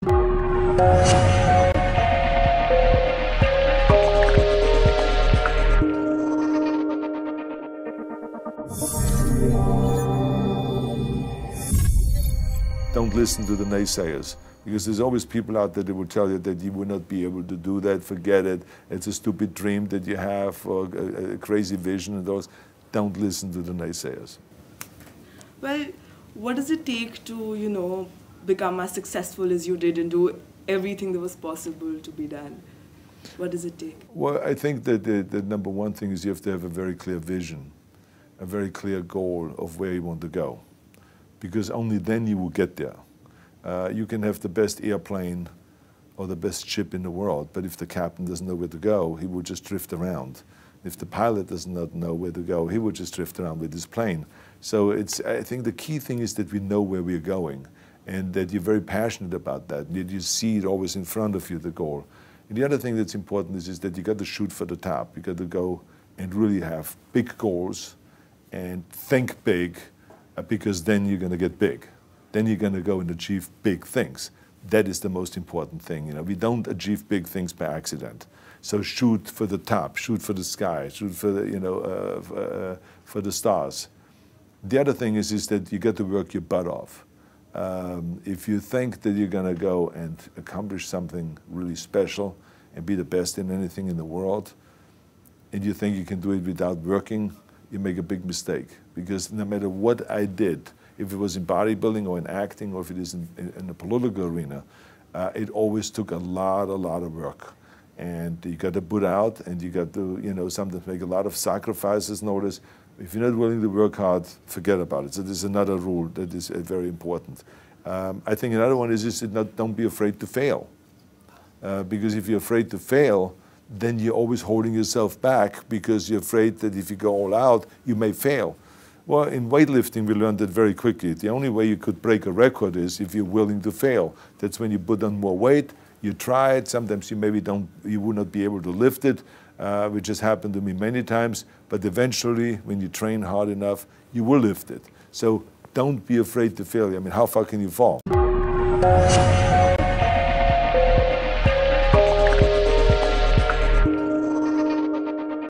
Don't listen to the naysayers, because there's always people out there that will tell you that you will not be able to do that, forget it, it's a stupid dream that you have, or a crazy vision and those. Don't listen to the naysayers. Well, what does it take to, become as successful as you did and do everything that was possible to be done? What does it take? Well, I think that the number one thing is you have to have a very clear vision, a very clear goal of where you want to go, because only then you will get there. You can have the best airplane or the best ship in the world, but if the captain doesn't know where to go, he will just drift around. If the pilot does not know where to go, he will just drift around with his plane. So I think the key thing is that we know where we're going, and that you're very passionate about that, that you see it always in front of you, the goal. And the other thing that's important is that you got to shoot for the top. You got to go and really have big goals and think big, because then you're going to get big. Then you're going to go and achieve big things. That is the most important thing. We don't achieve big things by accident. So shoot for the top, shoot for the sky, shoot for the, for the stars. The other thing is that you got to work your butt off. If you think that you're going to go and accomplish something really special and be the best in anything in the world, and you think you can do it without working, you make a big mistake. Because no matter what I did, if it was in bodybuilding or in acting or if it is in the political arena, it always took a lot of work. And you got to put out, and you got to, sometimes make a lot of sacrifices. Notice, if you're not willing to work hard, forget about it. So there's another rule that is very important. I think another one is don't be afraid to fail. Because if you're afraid to fail, then you're always holding yourself back because you're afraid that if you go all out, you may fail. Well, in weightlifting, we learned that very quickly. The only way you could break a record is if you're willing to fail. That's when you put on more weight, you try it, sometimes you would not be able to lift it, which has happened to me many times, but eventually, when you train hard enough, you will lift it. So don't be afraid to fail. I mean, how far can you fall?